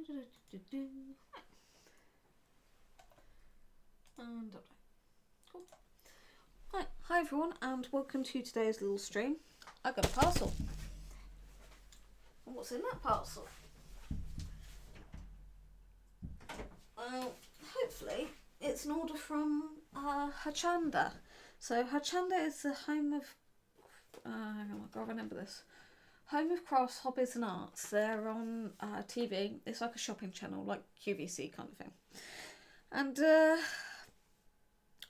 And cool. Hi everyone, and welcome to today's little stream. I got a parcel. What's in that parcel? Well, hopefully it's an order from Hochanda. So Hochanda is the home of I've got to remember this. Home of Crafts, Hobbies and Arts. They're on TV. It's like a shopping channel, like QVC kind of thing. And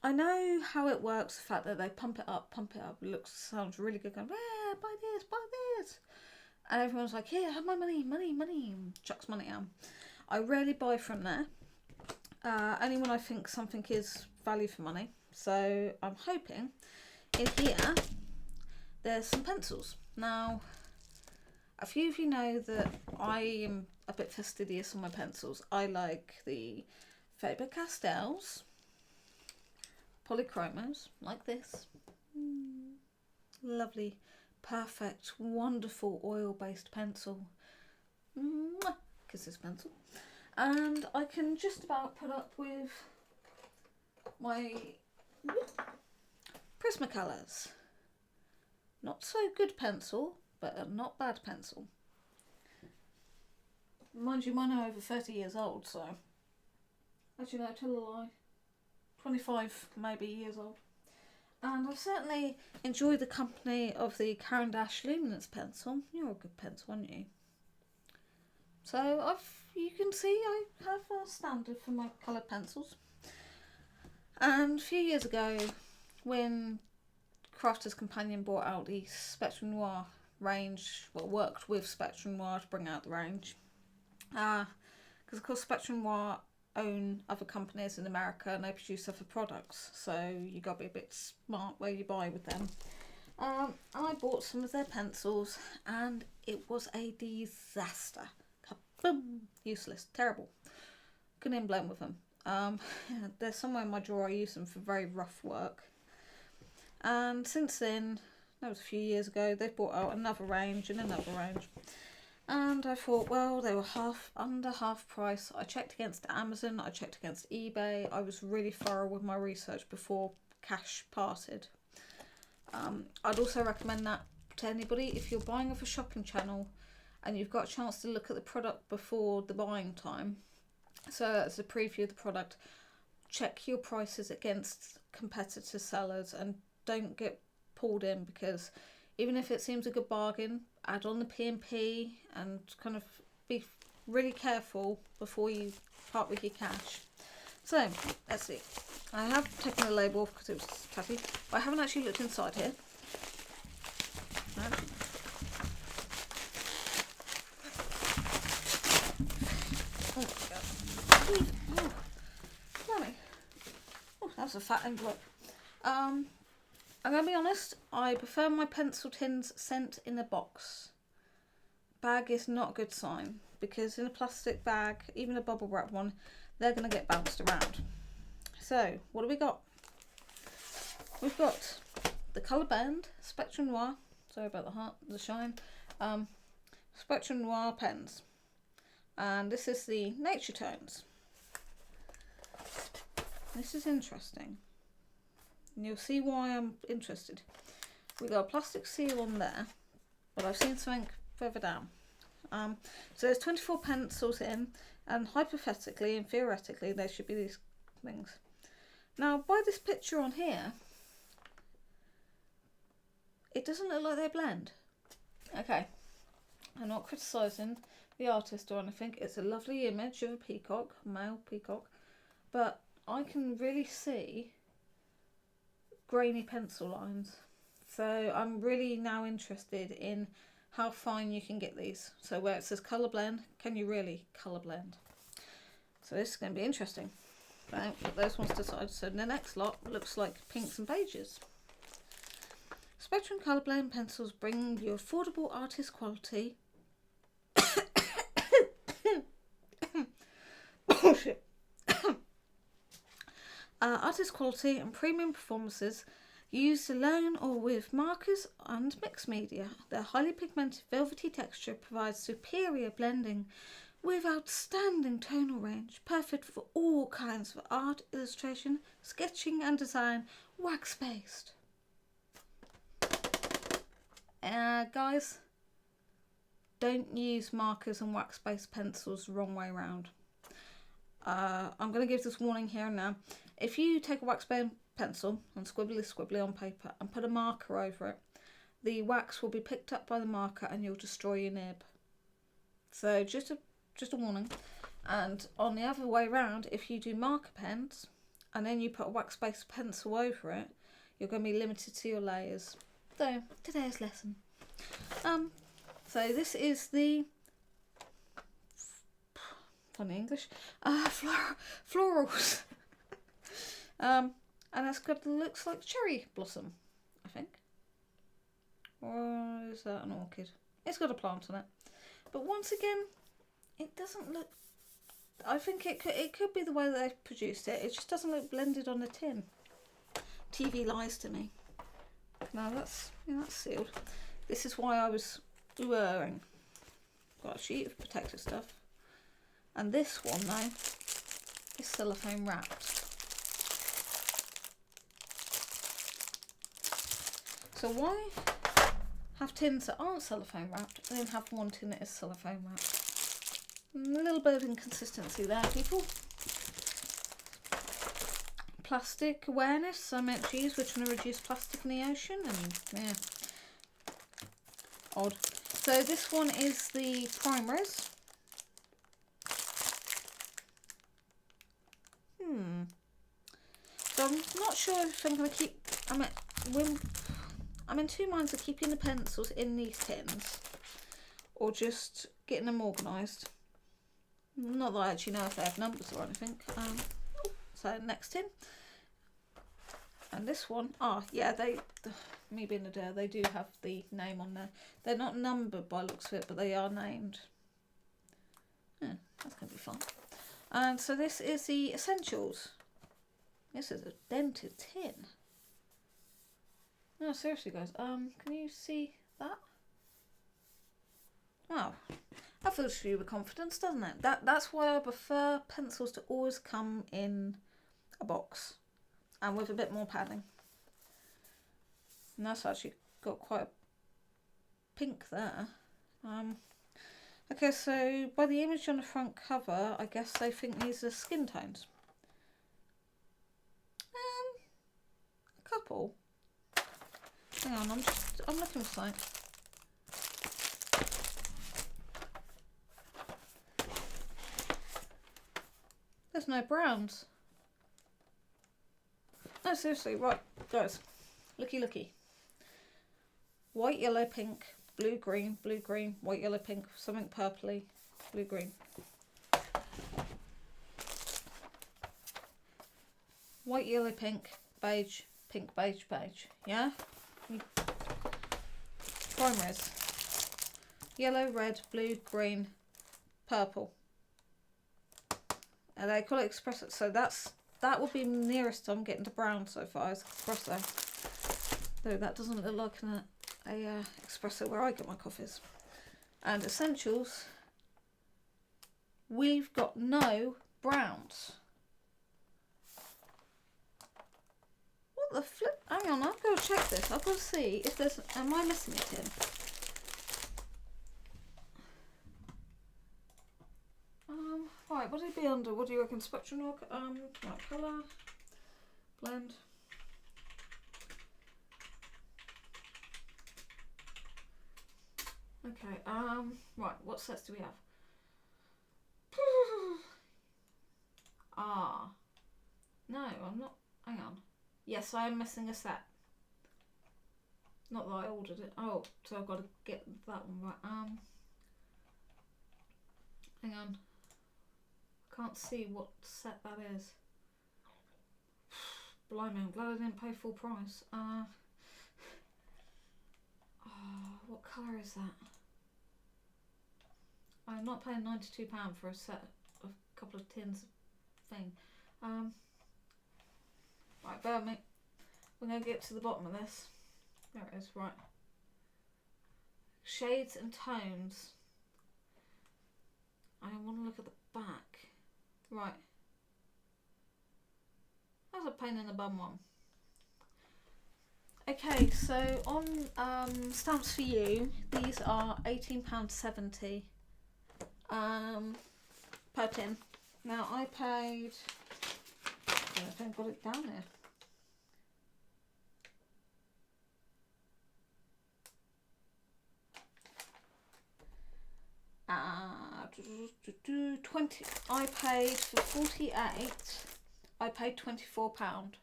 I know how it works. The fact that they pump it up. Sounds really good. Going, yeah, buy this. And everyone's like, yeah, have my money, and chucks money out. I rarely buy from there. Only when I think something is value for money. So I'm hoping in here there's some pencils. Now, a few of you know that I am a bit fastidious on my pencils. I like the Faber-Castells, polychromos, like this. Lovely, perfect, wonderful oil-based pencil. Kisses pencil. And I can just about put up with my Prismacolors. Not so good pencil, but a not bad pencil. Mind you, mine are over 30 years old, so actually no, tell a lie. 25 maybe years old. And I certainly enjoy the company of the Caran d'Ache Luminance pencil. You're a good pencil, aren't you? So you can see I have a standard for my coloured pencils. And a few years ago, when Crafters Companion brought out the Spectrum Noir range, worked with Spectrum Noir to bring out the range. Because of course Spectrum Noir own other companies in America and they produce other products, so you got to be a bit smart where you buy with them. I bought some of their pencils and it was a disaster. Kaboom! Useless, terrible. Couldn't even blame with them. They're somewhere in my drawer. I use them for very rough work. And since then, that was a few years ago, they brought out another range and another range. And I thought, well, they were under half price. I checked against Amazon, I checked against eBay. I was really thorough with my research before cash parted. I'd also recommend that to anybody if you're buying off a shopping channel and you've got a chance to look at the product before the buying time. So as a preview of the product, check your prices against competitor sellers and don't get pulled in, because even if it seems a good bargain, add on the P&P and kind of be really careful before you part with your cash. So, let's see. I have taken the label off because it was taffy, but I haven't actually looked inside here. No. Oh, that's a fat envelope. I'm going to be honest, I prefer my pencil tins sent in a box. Bag is not a good sign, because in a plastic bag, even a bubble wrap one, they're going to get bounced around. So, what do we got? We've got the Colour Band Spectrum Noir, sorry about the shine, Spectrum Noir pens. And this is the Nature Tones. This is interesting. And you'll see why I'm interested. We've got a plastic seal on there, but I've seen something further down. So there's 24 pencils in, and hypothetically and theoretically there should be these things. Now, by this picture on here, it doesn't look like they blend. Okay, I'm not criticising the artist or anything. It's a lovely image of a peacock, male peacock, but I can really see grainy pencil lines. So I'm really now interested in how fine you can get these. So where it says colour blend, can you really colour blend? So this is going to be interesting. Right, put those ones aside. So the next lot looks like pinks and beiges. Spectrum Colour Blend pencils bring you affordable artist quality. Oh shit. Artist quality and premium performances used alone or with markers and mixed media. Their highly pigmented velvety texture provides superior blending with outstanding tonal range, perfect for all kinds of art, illustration, sketching and design, wax-based. Guys, don't use markers and wax-based pencils the wrong way around. I'm going to give this warning here and now. If you take a wax-based pencil and squibbly on paper and put a marker over it, the wax will be picked up by the marker and you'll destroy your nib. So just a warning. And on the other way around, if you do marker pens and then you put a wax-based pencil over it, you're going to be limited to your layers. So today's lesson. So this is the funny English florals. And it's got, looks like cherry blossom, I think. Or is that an orchid? It's got a plant on it. But once again, it doesn't look... I think it could be the way that they've produced it. It just doesn't look blended on the tin. TV lies to me. No, that's sealed. This is why I was worrying. Got a sheet of protective stuff. And this one, though, is cellophane wrapped. So why have tins that aren't cellophane wrapped and then have one tin that is cellophane wrapped? A little bit of inconsistency there, people. Plastic awareness. I meant to use, we're trying to reduce plastic in the ocean, and yeah, odd. So this one is the primers. So I'm not sure if I'm going to keep... I'm in two minds of keeping the pencils in these tins or just getting them organised. Not that I actually know if they have numbers or anything. So next tin. And this one, yeah, me being a dare, they do have the name on there. They're not numbered by the looks of it, but they are named. Yeah, that's going to be fun. And so this is the essentials. This is a dented tin. No, seriously, guys. Can you see that? Wow, that fills you with confidence, doesn't it? That's why I prefer pencils to always come in a box and with a bit more padding. And that's actually got quite a pink there. Okay, so by the image on the front cover, I guess they think these are skin tones. A couple. Hang on, I'm looking for something. There's no browns. No, seriously, right, guys. Looky. White, yellow, pink, blue, green, white, yellow, pink, something purpley, blue, green. White, yellow, pink, beige, pink, beige, beige. Yeah? Primers. Yellow, red, blue, green, purple. And they call it espresso. So that would be nearest I'm getting to brown so far is espresso. Though that doesn't look like a espresso where I get my coffees. And essentials, we've got no browns. What the flip? Hang on, I've got to check this. I've got to see if there's... Am I missing it in? Right, what would it be under? What do you reckon? Spectrum log? Right, colour, blend. Okay, right, what sets do we have? No, I'm not, hang on. Yes, I am missing a set. Not that I ordered it. Oh, so I've got to get that one right. Hang on. Can't see what set that is. Blimey, I'm glad I didn't pay full price. What colour is that? I'm not paying £92 for a set of a couple of tins of thing. Right, bear with me. We're going to get to the bottom of this. There it is, right. Shades and tones. I want to look at the back. Right. That's a pain in the bum one. Okay, so on Stamps for You, these are £18.70 per tin. Now I paid, I haven't got it down here. I paid for 48. I paid £24.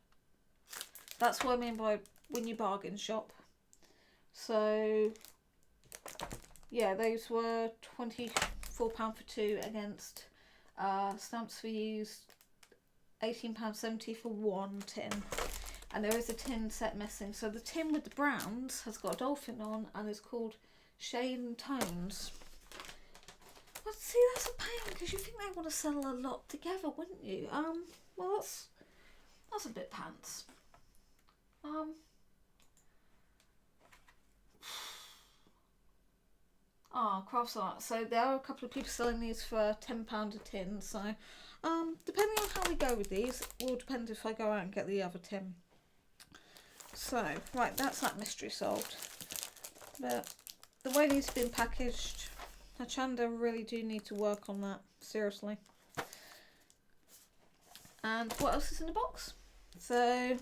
That's what I mean by when you bargain shop. So yeah, those were £24 for two against Stamps for You's £18.70 for one tin. And there is a tin set missing. So the tin with the browns has got a dolphin on and is called Shade and Tones. Well, see, that's a pain because you think they want to sell a lot together, wouldn't you? Well, that's a bit pants. Crafts Art. So there are a couple of people selling these for £10 a tin. So, depending on how we go with these, will depend if I go out and get the other tin. So, right, that's that mystery solved. But the way these have been packaged, Hochanda really do need to work on that, seriously. And what else is in the box? So,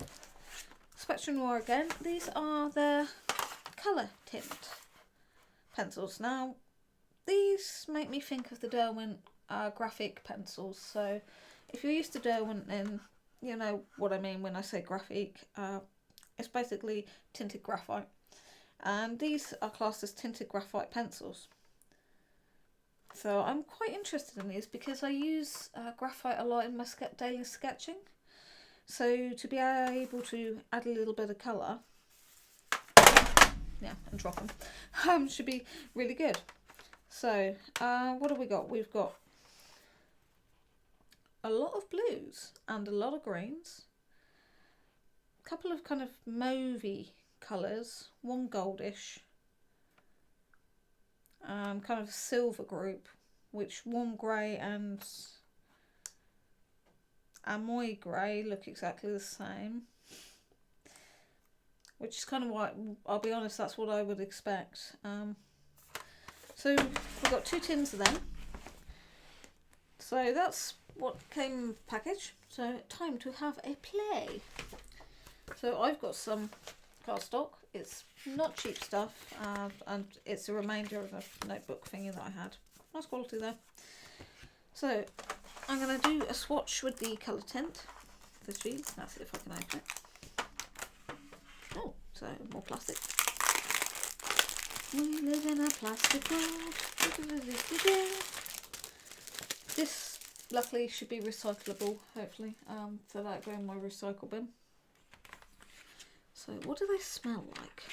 Spectrum Noir again. These are the colour tint pencils. Now, these make me think of the Derwent graphic pencils. So, if you're used to Derwent, then you know what I mean when I say graphic. It's basically tinted graphite. And these are classed as tinted graphite pencils. So I'm quite interested in these because I use graphite a lot in my daily sketching. So to be able to add a little bit of colour, yeah, and drop them, should be really good. So what have we got? We've got a lot of blues and a lot of greens. A couple of kind of mauvey colours, one goldish, kind of a silver group, which warm grey and Amoy grey look exactly the same, which is kind of what, I'll be honest, that's what I would expect. So we've got two tins of them. So that's what came in the package. So time to have a play. So I've got some cardstock. It's not cheap stuff, and it's a remainder of a notebook thingy that I had. Nice quality though. So I'm going to do a swatch with the colour tint for these. Let's see if I can open it. Oh, so more plastic. We live in a plastic world. This luckily should be recyclable, hopefully, so that go in my recycle bin. So what do they smell like?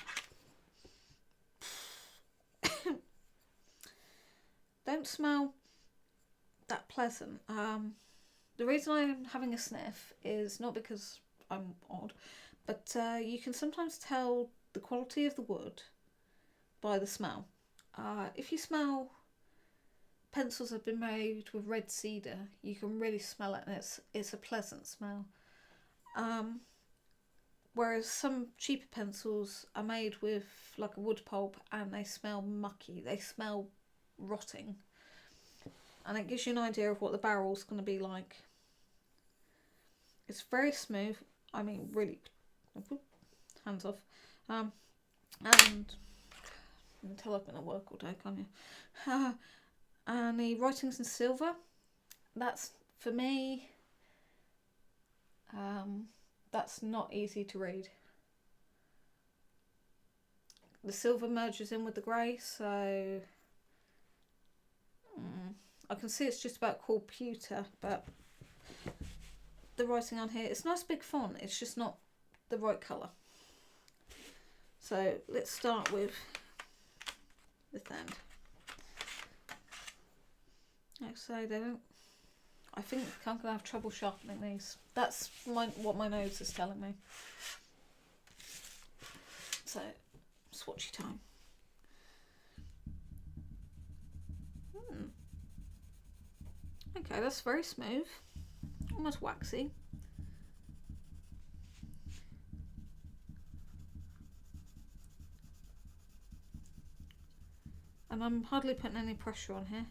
Don't smell that pleasant. The reason I'm having a sniff is not because I'm odd, but you can sometimes tell the quality of the wood by the smell. If you smell pencils have been made with red cedar, you can really smell it, and it's a pleasant smell. Whereas some cheaper pencils are made with like a wood pulp and they smell mucky, they smell rotting. And it gives you an idea of what the barrel's going to be like. It's very smooth, I mean really, hands off. And you can tell I've been at work all day, can't you? And the writing's in silver. That's, for me, that's not easy to read. The silver merges in with the grey, so I can see it's just about called pewter, but the writing on here, it's nice big font, it's just not the right colour. So let's start with this end. Like I say, they don't, I think I'm going to have trouble sharpening these. That's what my nose is telling me. So, swatchy time. Okay, that's very smooth, almost waxy. And I'm hardly putting any pressure on here.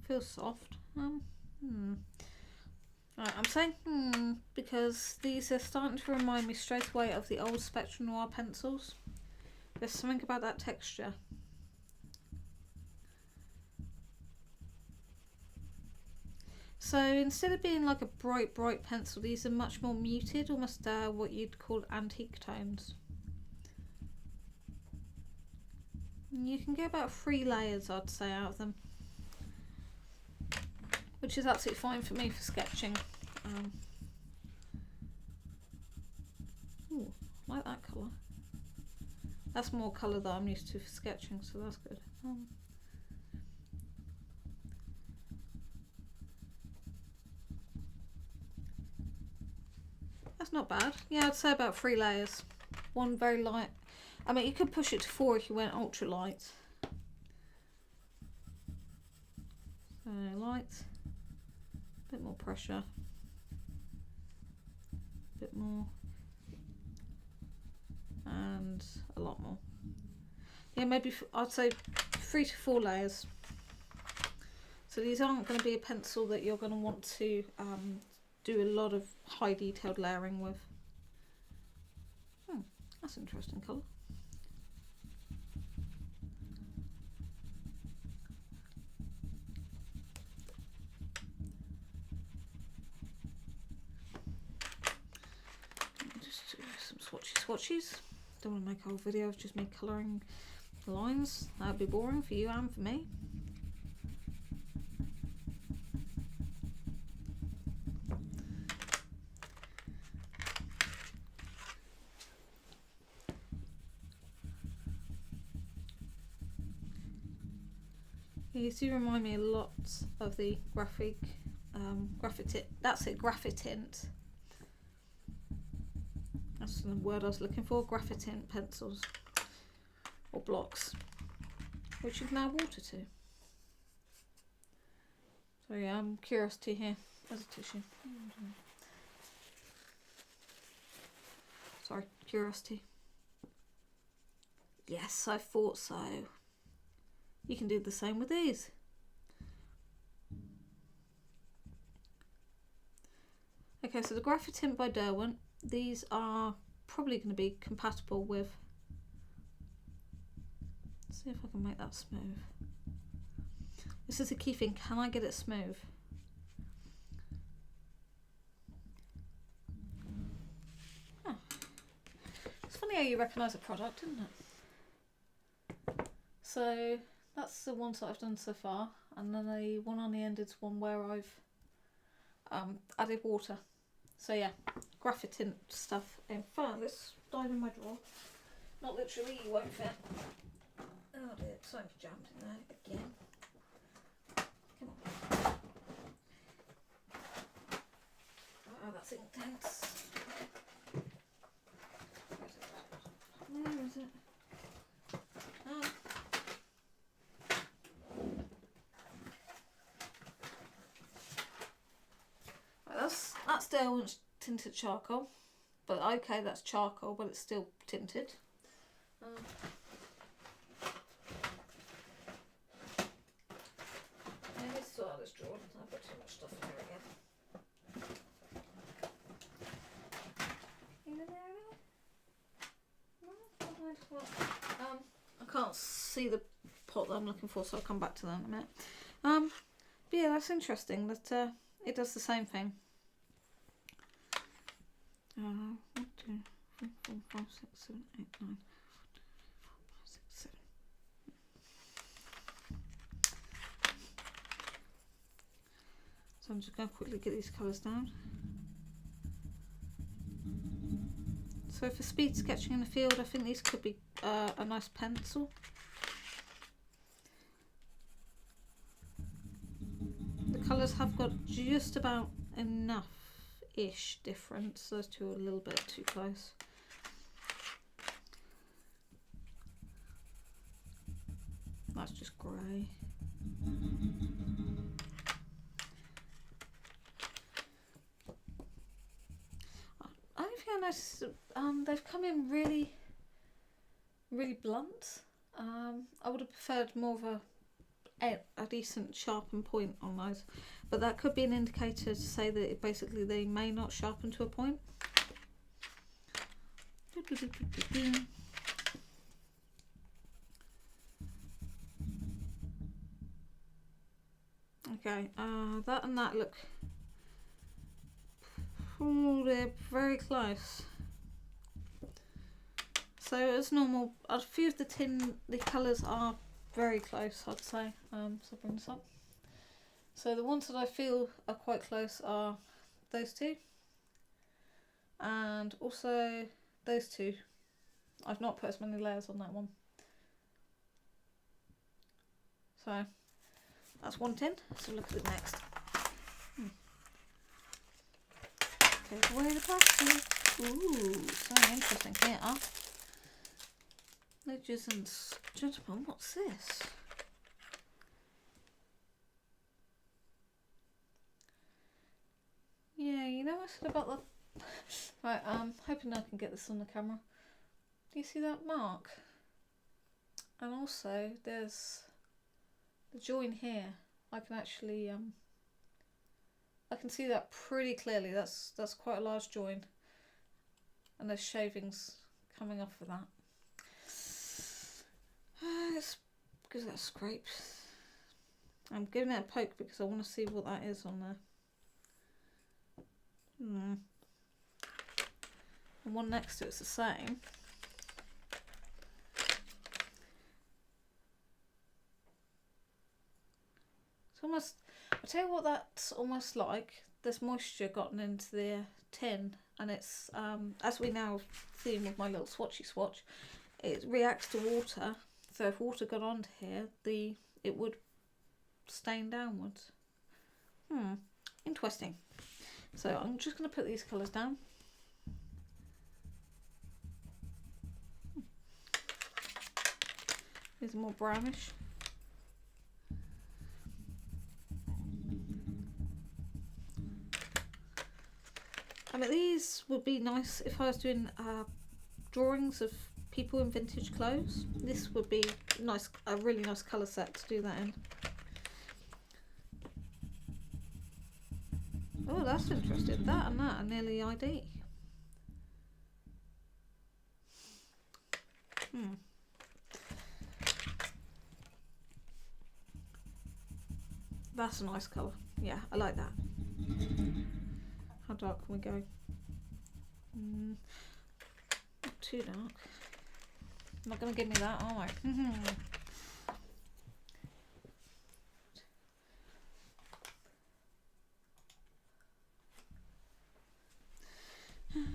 Feels soft. Right, I'm saying because these are starting to remind me straight away of the old Spectrum Noir pencils. There's something about that texture. So instead of being like a bright pencil, these are much more muted, almost what you'd call antique tones. And you can get about 3 layers, I'd say, out of them, which is absolutely fine for me for sketching. Ooh, I like that colour. That's more colour that I'm used to for sketching, so that's good. That's not bad. Yeah, I'd say about 3 layers. One very light. I mean, you could push it to 4 if you went ultra light. So light, a bit more pressure, a bit more, and a lot more. Yeah, maybe I'd say 3 to 4 layers. So these aren't going to be a pencil that you're going to want to do a lot of high detailed layering with. That's an interesting colour. Just do some swatches. Don't want to make a whole video of just me colouring the lines. That would be boring for you and for me. These do remind me a lot of the Graphitint. That's it, Graphitint. That's the word I was looking for. Graphitint pencils or blocks, which you can add water to. So yeah, I'm curiosity here. There's a tissue. Sorry, curiosity. Yes, I thought so. You can do the same with these. Okay, so the Graphitint by Derwent, these are probably going to be compatible with. Let's see if I can make that smooth. This is the key thing, can I get it smooth? Oh. It's funny how you recognise a product, isn't it? So that's the ones that I've done so far, and then the one on the end is one where I've added water. So yeah, Graphitint stuff. In fact, let's dive in my drawer. Not literally, you won't fit. Oh dear, something's jammed in there again. Come on. Oh, that's intense. Where is it? Oh. That's Derwent's tinted charcoal, but okay, that's charcoal, but it's still tinted. Let's sort out this drawer. I've got too much stuff in here again. I can't see the pot that I'm looking for, so I'll come back to that in a minute. But yeah, that's interesting that it does the same thing. 1, 2, 3, 4, 5, 6, 7, 8, 9, 4, 5, 6, 7. So I'm just going to quickly get these colours down. So for speed sketching in the field, I think these could be a nice pencil. The colours have got just about enough-ish difference. Those two are a little bit too close. That's just grey. Only thing I noticed, they've come in really, really blunt. I would have preferred more of a decent sharpen point on those, but that could be an indicator to say that basically they may not sharpen to a point. Okay, that and that look, they're very close. So as normal, a few of the colours are very close, I'd say. So I'll bring this up. So the ones that I feel are quite close are those two, and also those two. I've not put as many layers on that one. So that's one tin. So look at it next. Take away the plastic. Ooh, something interesting here. Ladies and gentlemen, what's this? Yeah, you know what I said about the... Right, I'm hoping I can get this on the camera. Do you see that mark? And also, there's the join here. I can actually, I can see that pretty clearly. That's quite a large join. And there's shavings coming off of that. Let's give that a scrape. I'm giving it a poke because I want to see what that is on there. And one next to it's the same. It's almost, I'll tell you what that's almost like. There's moisture gotten into the tin, and it's, as we now see with my little swatchy swatch, it reacts to water. So if water got onto here, it would stain downwards. Interesting. So I'm just going to put these colours down. These are more brownish. I mean, these would be nice if I was doing drawings of people in vintage clothes. This would be nice, a really nice colour set to do that in. Oh, that's interesting. That and that are nearly ID. That's a nice colour. Yeah, I like that. How dark can we go? Not too dark. Not going to give me that, are I?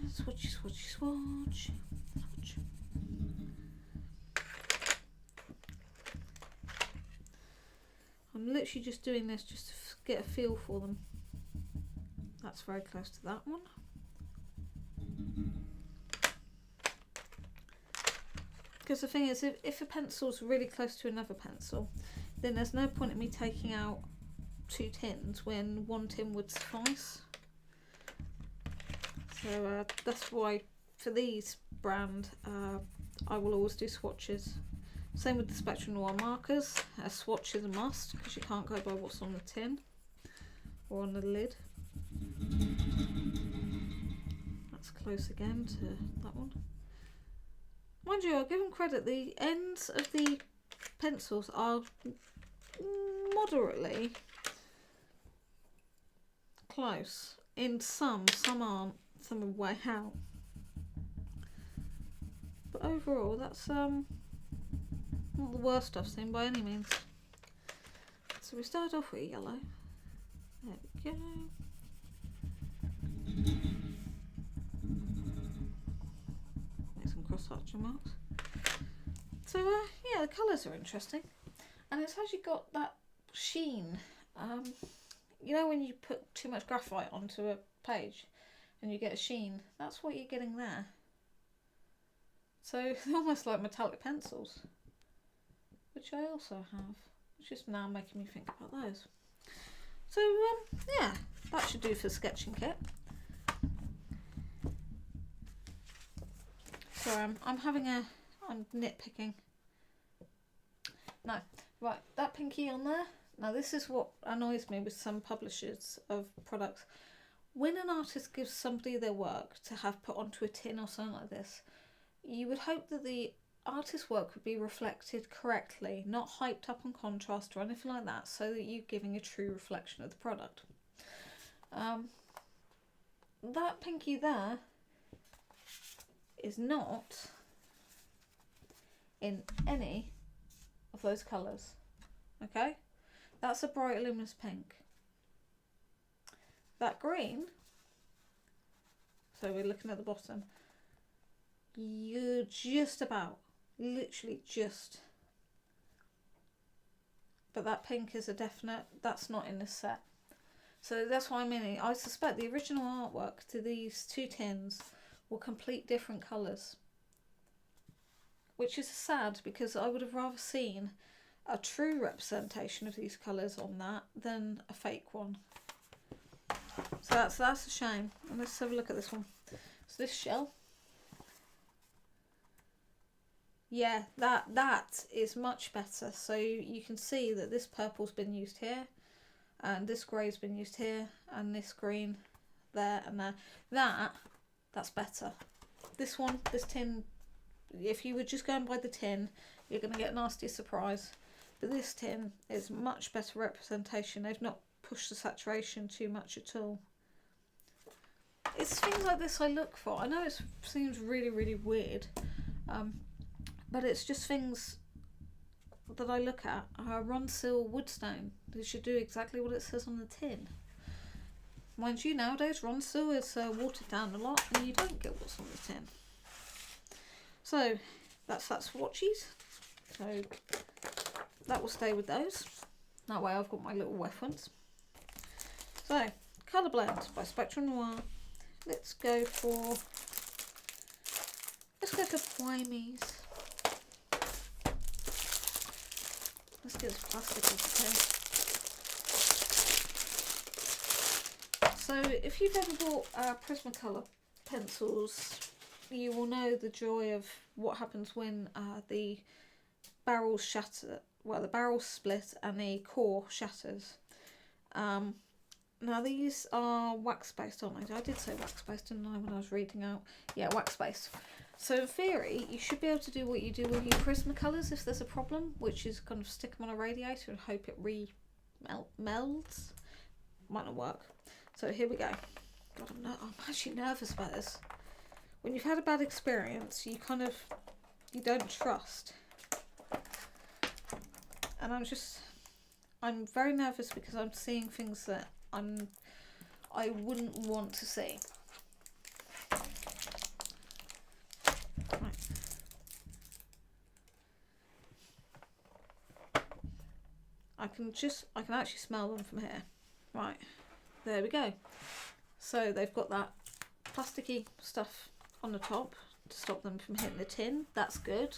Swatchy, swatchy, swatch. Swatch. I'm literally just doing this just to get a feel for them. That's very close to that one. Because the thing is, if a pencil's really close to another pencil, then there's no point in me taking out two tins when one tin would suffice. So that's why for these brand, I will always do swatches. Same with the Spectrum Noir markers. A swatch is a must because you can't go by what's on the tin or on the lid. That's close again to that one. Mind you, I'll give them credit, the ends of the pencils are moderately close. In some aren't, some are way out. But overall, that's not the worst I've seen by any means. So we start off with yellow. There we go. Make some cross-hatching marks. So yeah, the colours are interesting, and it's actually got that sheen. You know when you put too much graphite onto a page and you get a sheen? That's what you're getting there. So they're almost like metallic pencils, which I also have, It's just now making me think about those. So yeah, that should do for the sketching kit. Sorry, I'm nitpicking. No, right, that pinky on there. Now this is what annoys me with some publishers of products. When an artist gives somebody their work to have put onto a tin or something like this, you would hope that the artist's work would be reflected correctly, not hyped up on contrast or anything like that, so that you're giving a true reflection of the product. That pinky there is not in any of those colours. Okay? That's a bright luminous pink. That green, so we're looking at the bottom, you're just about, literally just, but that pink is a definite, that's not in this set. So that's why I'm in it. I suspect the original artwork to these two tins were complete different colours, which is sad because I would have rather seen a true representation of these colours on that than a fake one. So that's a shame. And let's have a look at this one. So this shell, yeah, that is much better. So you can see that this purple's been used here, and this grey's been used here, and this green there and there. That's better. This one, this tin, if you were just going by the tin, you're going to get a nasty surprise. But this tin is much better representation. They've not pushed the saturation too much at all. It's things like this I look for. I know it seems really, really weird, but it's just things that I look at. Ronsil Woodstone. They should do exactly what it says on the tin. Mind you, nowadays Ronsil is watered down a lot, and you don't get what's on the tin. So that's swatches. So that will stay with those. That way I've got my little reference. So, Colour Blend by Spectrum Noir. Let's go for Primes. Let's get this plastic off. So if you've ever bought Prismacolor pencils, you will know the joy of what happens when the barrels shatter. Well, the barrels split and the core shatters. Now these are wax based, aren't they? I did say wax based, didn't I, when I was reading out? Yeah, wax based. So in theory, you should be able to do what you do with your Prismacolors if there's a problem, which is kind of stick them on a radiator and hope it melds. Might not work. So here we go. God, I'm actually nervous about this. When you've had a bad experience, you don't trust. And I'm very nervous because I'm seeing things that I wouldn't want to see. Right. I can actually smell them from here. Right, there we go. So they've got that plasticky stuff on the top to stop them from hitting the tin. That's good.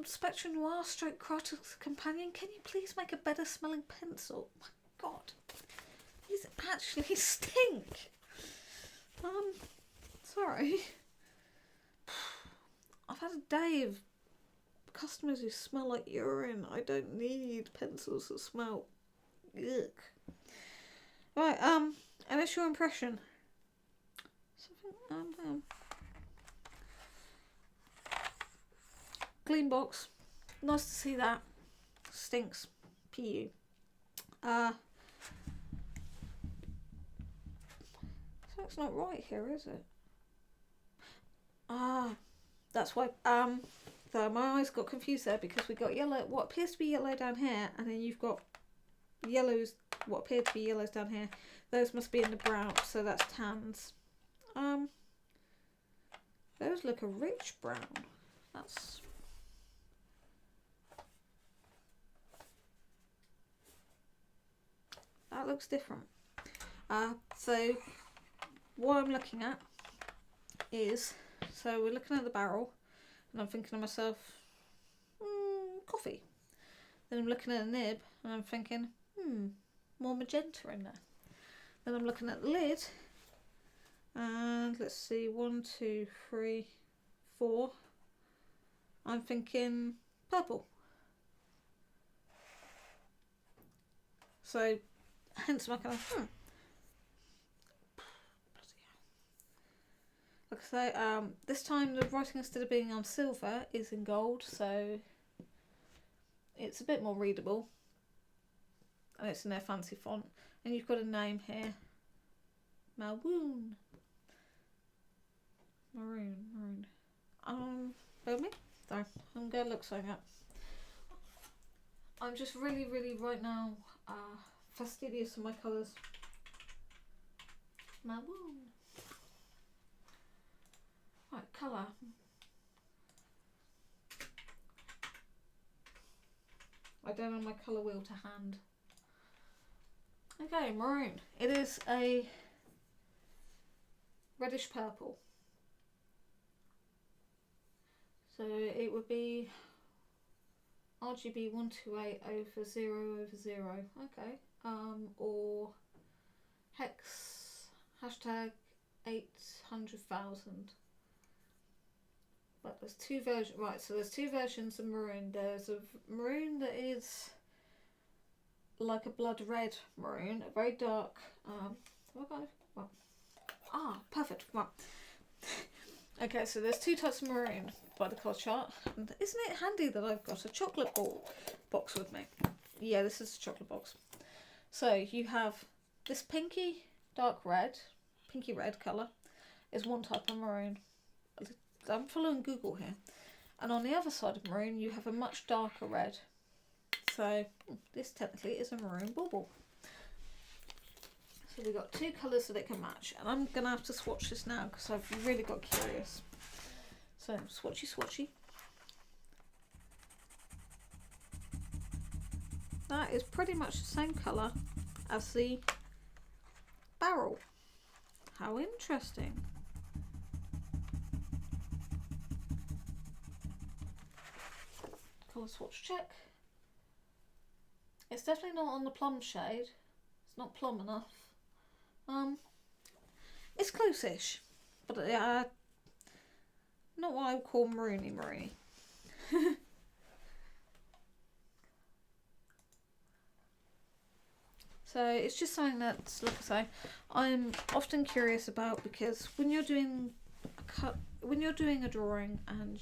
Spectrum Noir stroke Crafter's Companion, can you please make a better smelling pencil? My God, these actually stink. Sorry. I've had a day of customers who smell like urine. I don't need pencils that smell. Ugh. Right, initial impression. Something, clean box. Nice to see that. Stinks. PU. Something's not right here, is it? That's why. So my eyes got confused there because we got yellow, what appears to be yellow down here, and then you've got yellows, what appear to be yellows down here. Those must be in the brown, so that's tans. Those look a rich brown. That looks different. So what I'm looking at is, so we're looking at the barrel. and I'm thinking to myself, coffee. Then I'm looking at the nib and I'm thinking, more magenta in there. Then I'm looking at the lid and let's see, 1, 2, 3, 4. I'm thinking purple. So hence my kind of, like I say, this time the writing, instead of being on silver, is in gold, so it's a bit more readable. And it's in their fancy font. And you've got a name here. Maroon. Bear with me. Sorry, I'm going to look something up. I'm just really, really right now fastidious with my colours. Maroon. Right, colour. I don't have my colour wheel to hand. Okay, maroon. It is a reddish purple. So it would be RGB 128 over 0/0. Okay. Or hex hashtag 800,000. But there's two versions. Right, so there's two versions of maroon. There's a maroon that is like a blood red maroon, a very dark. Perfect. Right. Okay, so there's two types of maroon by the colour chart. And isn't it handy that I've got a chocolate box with me? Yeah, this is a chocolate box. So you have this pinky red colour is one type of maroon. I'm following Google here. And on the other side of maroon, you have a much darker red. So this technically is a maroon bauble. So we've got two colours that it can match. And I'm going to have to swatch this now because I've really got curious. So swatchy. That is pretty much the same colour as the barrel. How interesting. Colour swatch check. It's definitely not on the plum shade. It's not plum enough. It's close-ish, but not what I would call maroony. So it's just something that's, like I say, I'm often curious about, because when you're doing a drawing and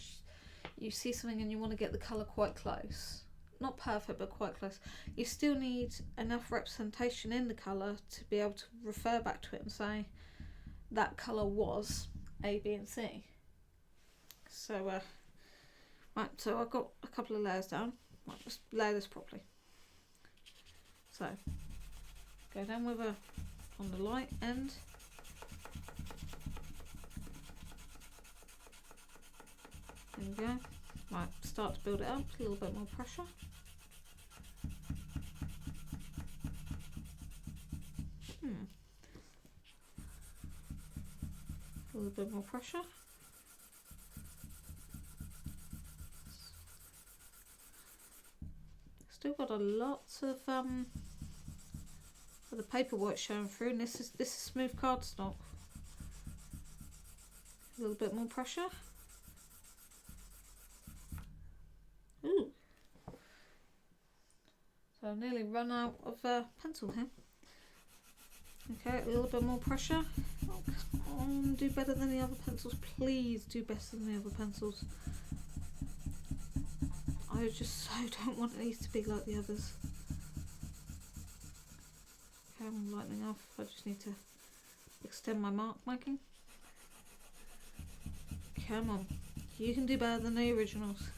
you see something and you want to get the colour quite close, not perfect but quite close, you still need enough representation in the colour to be able to refer back to it and say that colour was A, B and C. So right, so I've got a couple of layers down. Right, let's layer this properly. So go down with on the light end. There we go. Right, start to build it up, a little bit more pressure. A little bit more pressure. Still got a lot of the paperwork showing through, and this is smooth cardstock. A little bit more pressure. Ooh. So I've nearly run out of pencil here. Okay, a little bit more pressure. Oh, come on, do better than the other pencils. Please do better than the other pencils. I just so don't want these to be like the others. Okay, I'm lightening off. I just need to extend my mark making. Come on, you can do better than the originals.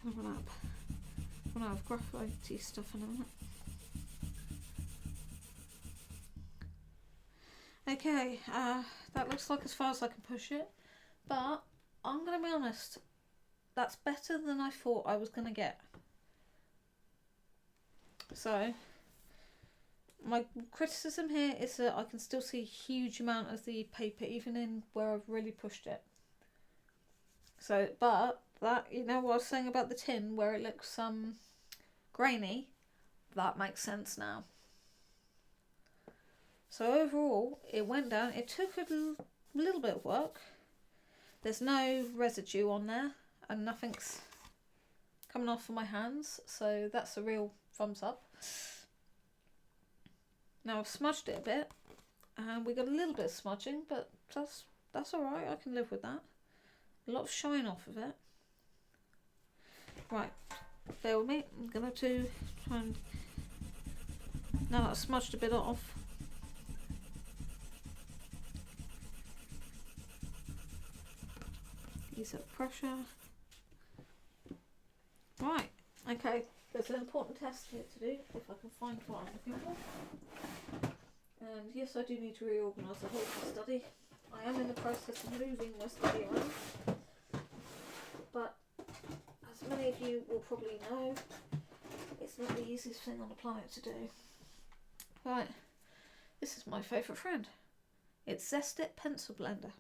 I'm gonna run out of graphite stuff in a minute. Okay, that looks like as far as I can push it, but I'm gonna be honest, that's better than I thought I was gonna get. So My criticism here is that I can still see a huge amount of the paper even in where I've really pushed it. So, but that, you know what I was saying about the tin where it looks grainy, that makes sense now. So overall, it went down. It took a little bit of work. There's no residue on there and nothing's coming off of my hands, so that's a real thumbs up. Now I've smudged it a bit and we got a little bit of smudging, but that's alright, I can live with that. A lot of shine off of it. Right, bear with me, I'm going to try and, now that I've smudged a bit off, use that pressure. Right, okay, there's an important test here to do, if I can find what I'm looking for. And yes, I do need to reorganise the whole study. I am in the process of moving my study around. But as many of you will probably know, it's not the easiest thing on the planet to do. Right, this is my favourite friend. It's Zest-it Pencil Blender.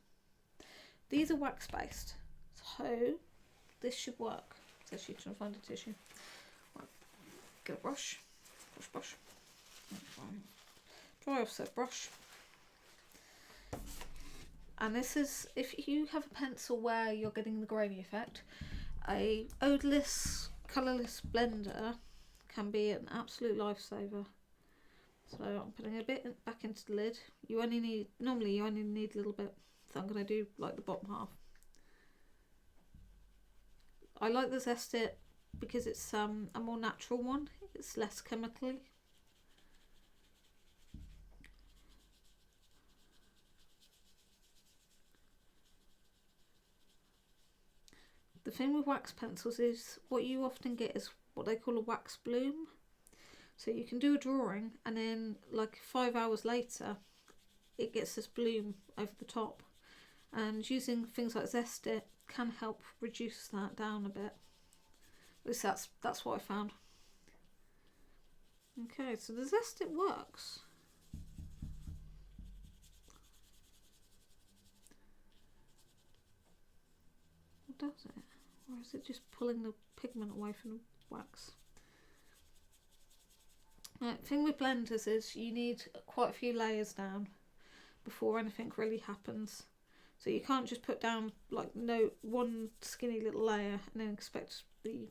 These are wax based, so this should work. So she's trying to find a tissue. Right, get a brush. Brush. Dry offset brush. And this is, if you have a pencil where you're getting the grainy effect, a odorless, colourless blender can be an absolute lifesaver. So I'm putting a bit back into the lid. Normally you only need a little bit, so I'm going to do like the bottom half. I like the Zest-it because it's a more natural one. It's less chemically. The thing with wax pencils is what you often get is what they call a wax bloom. So you can do a drawing and then like 5 hours later it gets this bloom over the top. And using things like Zest-it can help reduce that down a bit. At least that's what I found. Okay, so the Zest-it works. What does it? Or is it just pulling the pigment away from the wax? Right, the thing with blenders is you need quite a few layers down before anything really happens. So you can't just put down like one skinny little layer and then expect the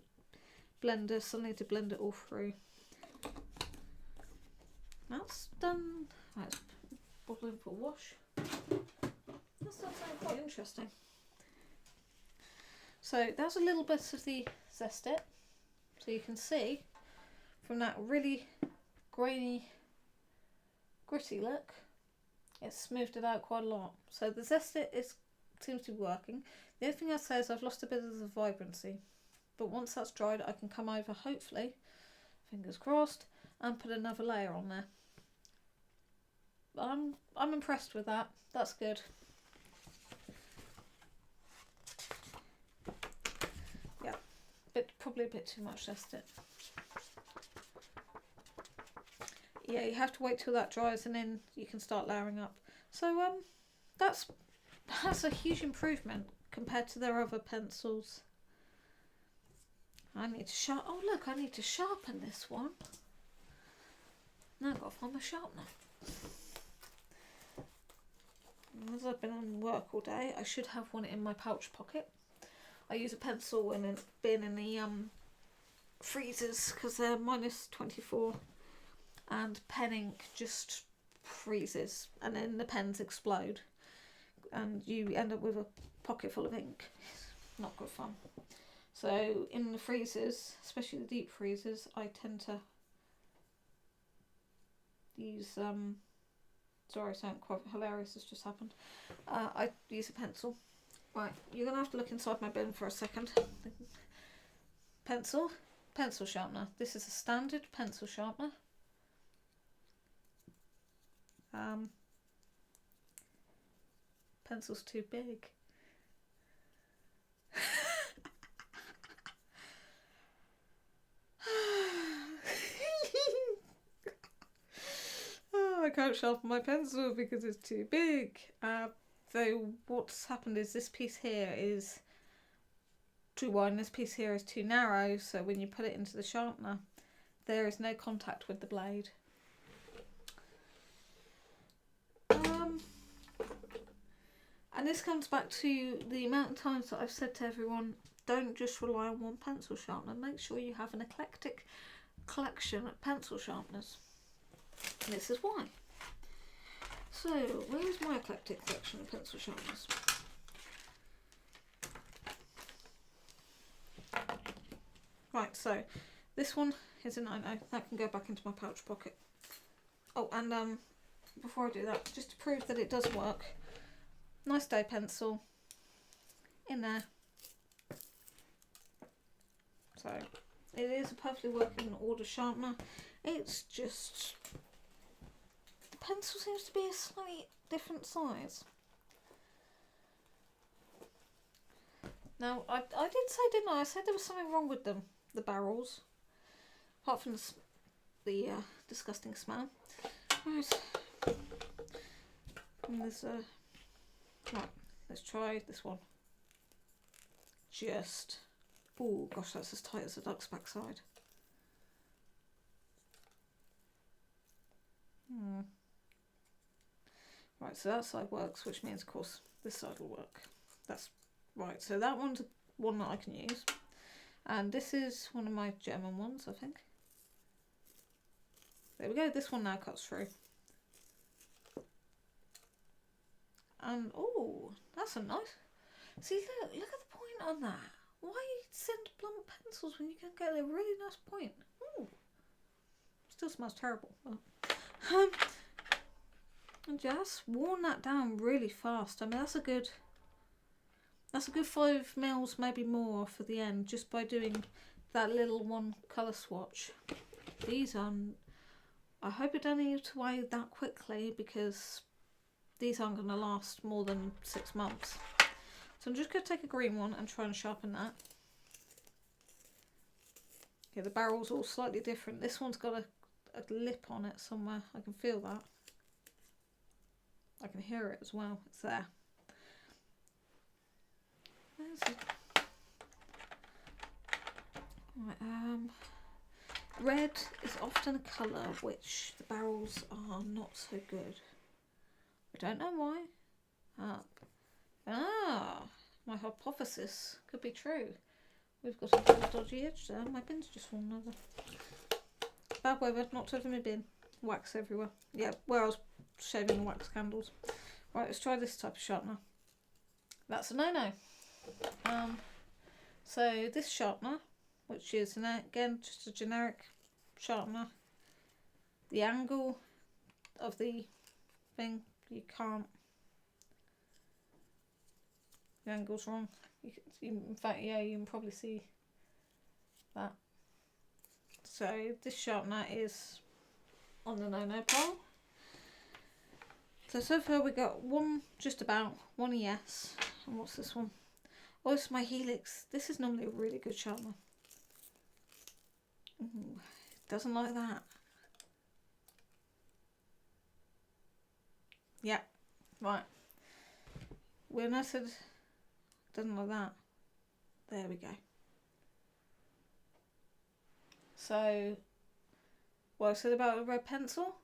blender suddenly to blend it all through. That's done. Right, let's bottle in for a wash. That's done something quite interesting. So that's a little bit of the Zest-it. So you can see from that really grainy, gritty look, it's smoothed it out quite a lot. So the Zest-it seems to be working. The only thing I'd say is I've lost a bit of the vibrancy. But once that's dried, I can come over, hopefully, fingers crossed, and put another layer on there. I'm impressed with that. That's good. Yeah, probably a bit too much Zest-it. Yeah, you have to wait till that dries and then you can start layering up. So that's a huge improvement compared to their other pencils. I need to oh look, I need to sharpen this one. Now I've got to find my sharpener. As I've been on work all day, I should have one in my pouch pocket. I use a pencil when it's been in the freezers because they're -24, and pen ink just freezes and then the pens explode and you end up with a pocket full of ink. Not good fun. So in the freezers, especially the deep freezers, I tend to use sorry, something quite hilarious has just happened. I use a pencil. Right, you're gonna have to look inside my bin for a second. Pencil sharpener. This is a standard pencil sharpener. Pencil's too big. can't sharpen my pencil because it's too big. Though what's happened is this piece here is too wide and this piece here is too narrow, so when you put it into the sharpener, there is no contact with the blade. And this comes back to the amount of times that I've said to everyone, don't just rely on one pencil sharpener. Make sure you have an eclectic collection of pencil sharpeners. And this is why. So, where is my eclectic collection of pencil sharpeners? Right, so this one is a 9-0. That can go back into my pouch pocket. Oh, and before I do that, just to prove that it does work, Nice Day pencil in there. So it is a perfectly working order sharpener. It's just the pencil seems to be a slightly different size. Now I did say, didn't I? I said there was something wrong with them, the barrels, apart from the disgusting smell. Right. And there's right, let's try this one. Just, oh gosh, that's as tight as a duck's backside. Right, so that side works, which means of course this side will work. That's right, so that one's one that I can use. And this is one of my German ones, I think. There we go, this one now cuts through. And oh, that's a nice. See, look at the point on that. Why send blunt pencils when you can get a really nice point? Ooh, still smells terrible. And just worn that down really fast. I mean, that's a good 5 mils, maybe more for the end, just by doing that little one colour swatch. These I hope it don't need to weigh that quickly, because these aren't going to last more than 6 months. So I'm just going to take a green one and try and sharpen that. Yeah, the barrel's all slightly different. This one's got a lip on it somewhere. I can feel that. I can hear it as well. It's there. Where's it? Right, red is often a colour which the barrels are not so good. I don't know why. My hypothesis could be true. We've got a bit of a dodgy edge there. My bin's just fallen over. Bad weather, knocked over my bin. Wax everywhere. Yeah, where I was shaving the wax candles. Right, let's try this type of sharpener. That's a no-no. So this sharpener, which is again just a generic sharpener, the angle of the thing, you can't. The angle's wrong. In fact, yeah, you can probably see that. So this sharpener is on the no-no pile. So far we got one just about, one yes. And what's this one? Oh, it's my Helix. This is normally a really good sharpener. Ooh, doesn't like that. Yeah, right. When I said doesn't like that, there we go. So, what I said about a red pencil,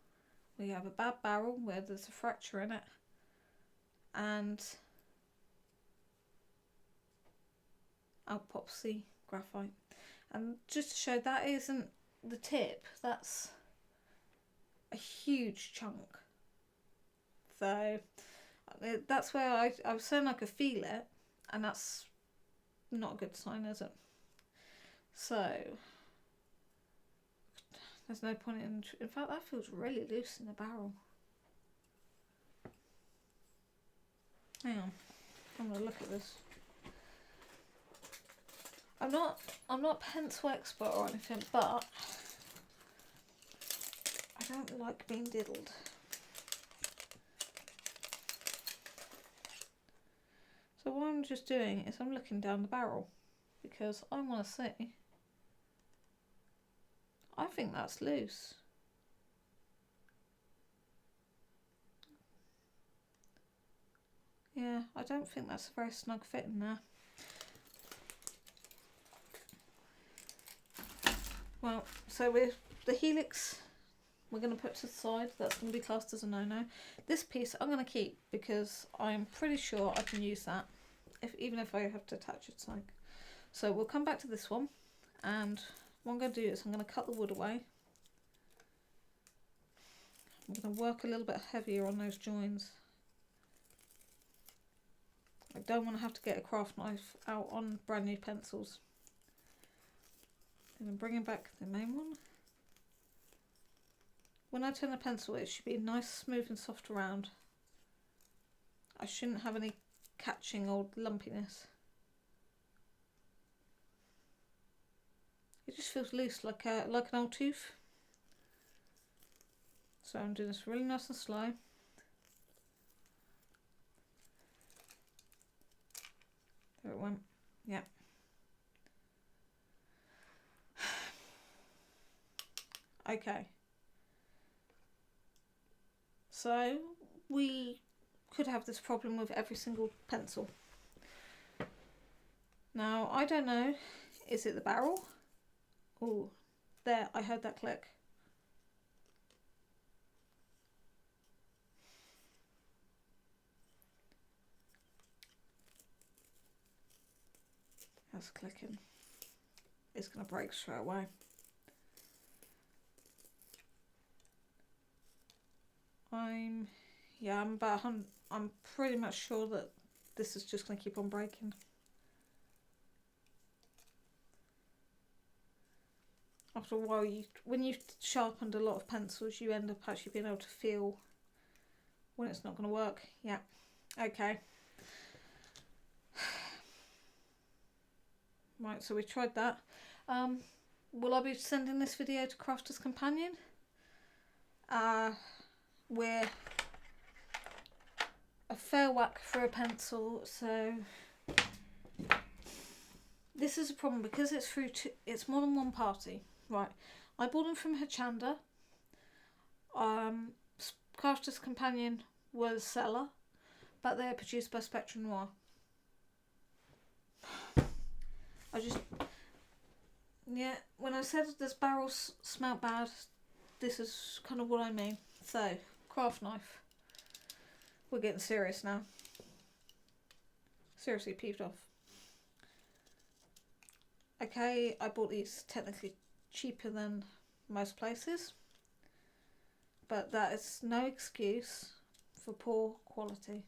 we have a bad barrel where there's a fracture in it, and out pops the graphite. And just to show that isn't the tip, that's a huge chunk. So that's where I was saying I could feel it, and that's not a good sign, is it? So there's no point in fact, that feels really loose in the barrel. Hang on, I'm gonna look at this. I'm not a pencil expert or anything, but I don't like being diddled. So what I'm just doing is I'm looking down the barrel because I want to see. I think that's loose. Yeah, I don't think that's a very snug fit in there. Well, so with the helix, we're going to put to the side. That's going to be classed as a no-no. This piece I'm going to keep because I'm pretty sure I can use that, even if I have to attach it. So we'll come back to this one, and what I'm going to do is I'm going to cut the wood away. I'm going to work a little bit heavier on those joins. I don't want to have to get a craft knife out on brand new pencils. And I'm bringing back the main one. When I turn the pencil, it should be nice, smooth and soft around. I shouldn't have any catching or lumpiness. It just feels loose, like an old tooth. So I'm doing this really nice and slow. There it went. Yeah. Okay. So we could have this problem with every single pencil. Now, I don't know, is it the barrel? Oh, there, I heard that click. That's clicking. It's going to break straight away. I'm pretty much sure that this is just going to keep on breaking. After a while, when you've sharpened a lot of pencils, you end up actually being able to feel when it's not going to work. Yeah, okay. Right, so we tried that. Will I be sending this video to Crafter's Companion? We're a fair whack for a pencil, so this is a problem because it's more than one party. Right, I bought them from Hochanda. Crafter's Companion was seller, but they're produced by Spectrum Noir. When I said this barrel smelled bad, this is kind of what I mean. So, craft knife. We're getting serious now. Seriously peeved off. Okay, I bought these technically cheaper than most places, but that is no excuse for poor quality.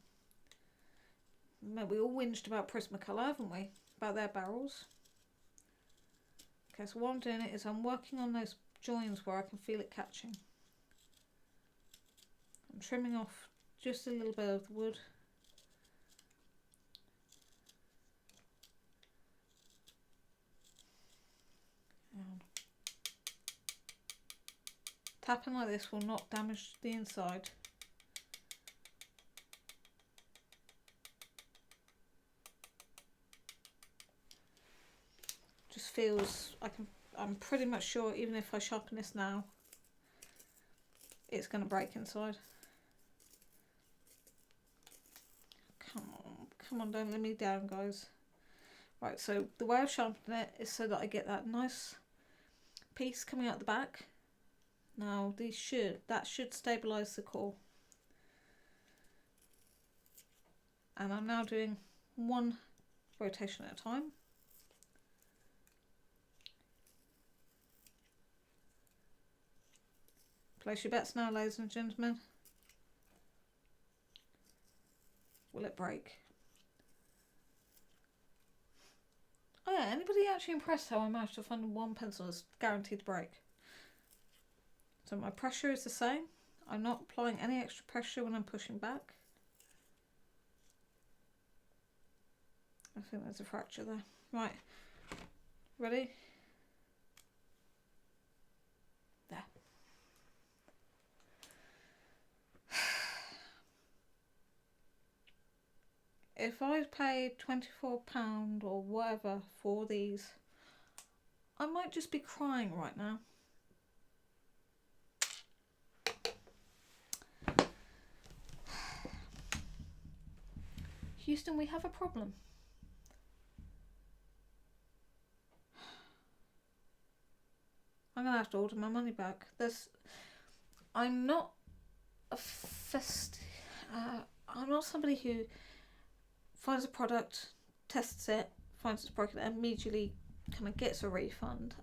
We all whinged about Prismacolor, haven't we? About their barrels. Okay, so what I'm doing is I'm working on those joins where I can feel it catching. I'm trimming off just a little bit of the wood. And tapping like this will not damage the inside. Just feels I'm pretty much sure even if I sharpen this now, it's going to break inside. Come on, don't let me down, guys. Right, so the way I've sharpened it is so that I get that nice piece coming out the back. Now that should stabilise the core. And I'm now doing one rotation at a time. Place your bets now, ladies and gentlemen. Will it break? Oh yeah, anybody actually impressed how I managed to find one pencil that's guaranteed to break? So my pressure is the same. I'm not applying any extra pressure when I'm pushing back. I think there's a fracture there. Right, ready? There. If I paid £24 or whatever for these, I might just be crying right now. Houston, we have a problem. I'm going to have to order my money back. I'm not I'm not somebody who finds a product, tests it, finds it's broken, and immediately kind of gets a refund.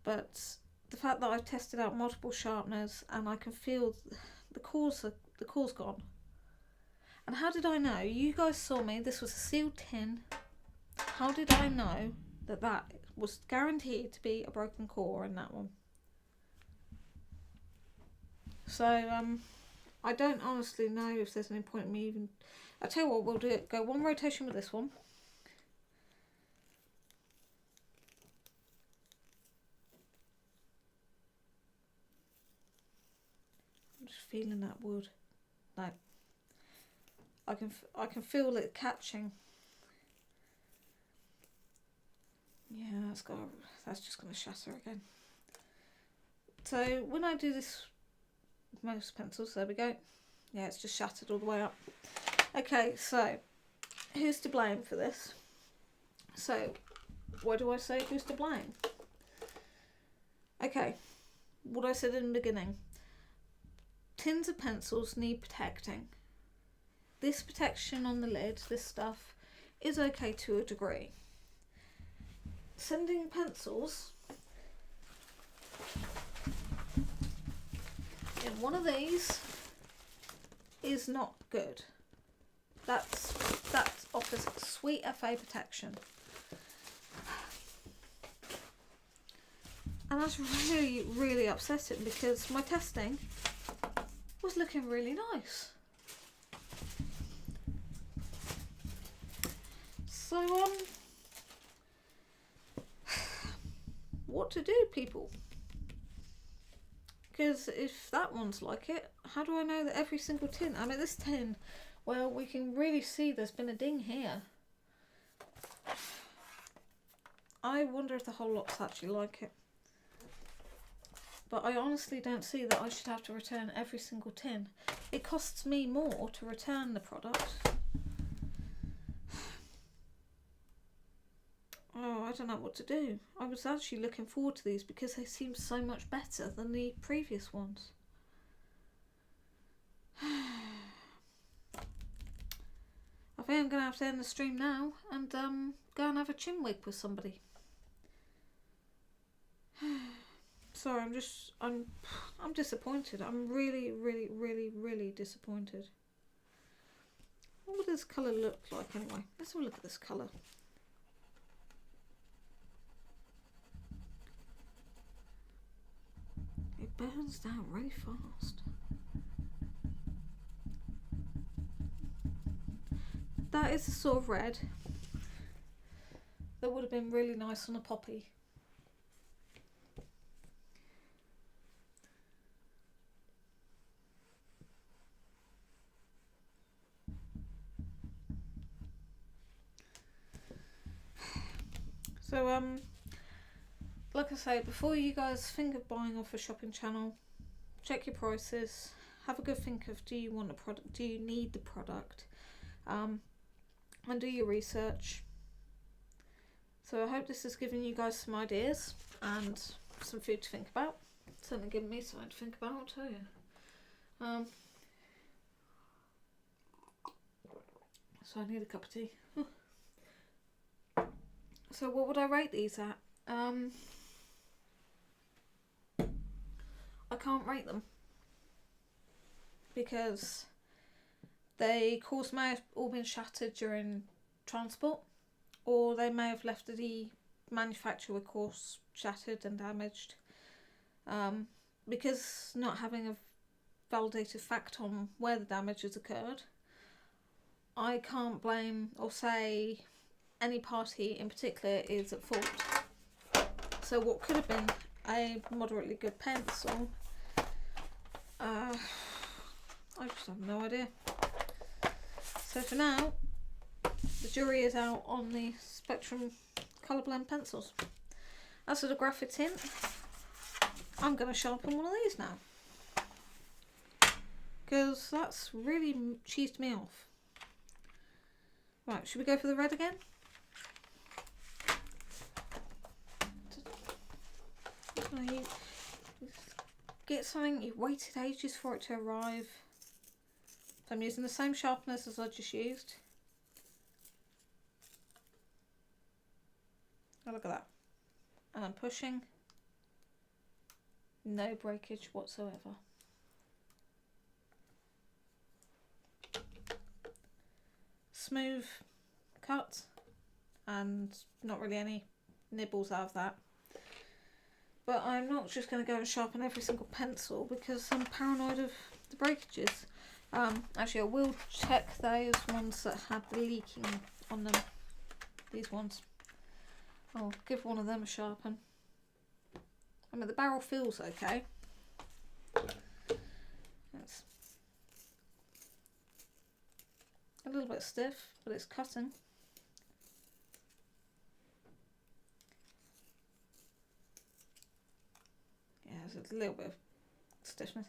But the fact that I've tested out multiple sharpeners and I can feel the core's gone. And how did I know? You guys saw me. This was a sealed tin. How did I know that was guaranteed to be a broken core in that one? So I don't honestly know if there's any point in me even. I'll tell you what, we'll do it. Go one rotation with this one. I'm just feeling that wood. No, I can feel it catching. Yeah, that's just gonna shatter again. So when I do this with most pencils, there we go. Yeah, it's just shattered all the way up. Okay, so who's to blame for this? So why do I say who's to blame? Okay, what I said in the beginning. Tins of pencils need protecting. This protection on the lid, this stuff, is okay to a degree. Sending pencils in one of these is not good. That offers sweet FA protection. And that's really, really upsetting because my testing was looking really nice. So, what to do, people? Because if that one's like it, how do I know that every single tin? I mean, this tin, well, we can really see there's been a ding here. I wonder if the whole lot's actually like it. But I honestly don't see that I should have to return every single tin. It costs me more to return the product. Oh, I don't know what to do. I was actually looking forward to these because they seem so much better than the previous ones. I think I'm going to have to end the stream now and go and have a chin wig with somebody. Sorry, I'm disappointed. I'm really, really, really, really disappointed. What would this colour look like anyway? Let's have a look at this colour. It burns down really fast. That is the sort of red that would have been really nice on a poppy. So like I say, before you guys think of buying off a shopping channel, check your prices, have a good think of, do you want a product, do you need the product, and do your research. So I hope this has given you guys some ideas and some food to think about. It's certainly given me something to think about, I'll tell you. So I need a cup of tea. So what would I rate these at? I can't rate them because they, of course, may have all been shattered during transport, or they may have left the manufacturer, of course, shattered and damaged. Because not having a validated fact on where the damage has occurred, I can't blame or say any party in particular is at fault. So what could have been a moderately good pencil, I just have no idea. So for now, the jury is out on the Spectrum colour blend pencils. As for the graphic tint, I'm going to sharpen one of these now. because that's really cheesed me off. Right, should we go for the red again? Get something, you've waited ages for it to arrive. So I'm using the same sharpness as I just used. Oh, look at that. And I'm pushing. No breakage whatsoever. Smooth cut and not really any nibbles out of that. But I'm not just going to go and sharpen every single pencil because I'm paranoid of the breakages. Actually, I will check those ones that had the leaking on them. These ones. I'll give one of them a sharpen. I mean, the barrel feels okay. It's a little bit stiff, but it's cutting. Yeah, there's a little bit of stiffness,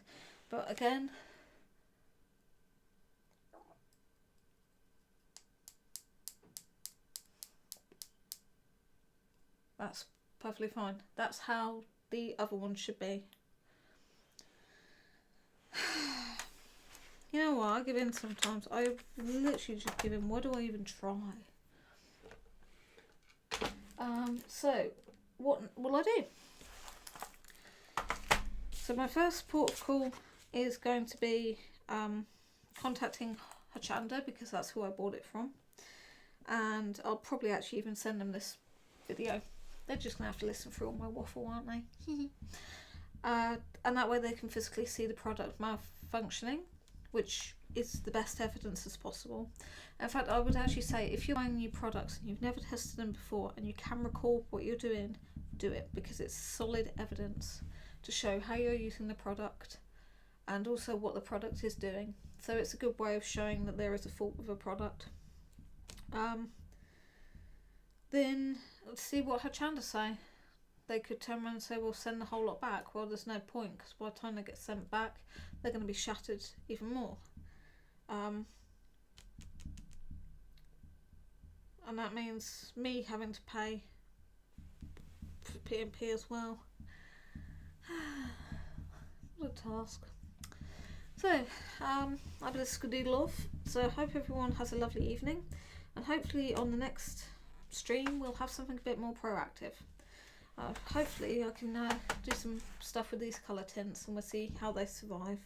but again, that's perfectly fine. That's how the other one should be. You know what, I give in sometimes. I literally just give in. Why do I even try? So what will I do? So my first port of call is going to be contacting Hochanda because that's who I bought it from. And I'll probably actually even send them this video. They're just going to have to listen through all my waffle, aren't they? And that way they can physically see the product malfunctioning, which is the best evidence as possible. In fact, I would actually say if you're buying new products and you've never tested them before and you can recall what you're doing, do it, because it's solid evidence to show how you're using the product and also what the product is doing. So it's a good way of showing that there is a fault with a product. Then let's see what Hochanda say. They could turn around and say, we'll send the whole lot back. Well, there's no point, because by the time they get sent back, they're going to be shattered even more. And that means me having to pay for P&P as well. What a task. So, I'm a skadoodle off. So I hope everyone has a lovely evening. And hopefully on the next stream, we'll have something a bit more proactive. Hopefully I can do some stuff with these colour tints and we'll see how they survive.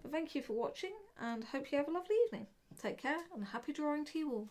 But thank you for watching and hope you have a lovely evening. Take care and happy drawing to you all.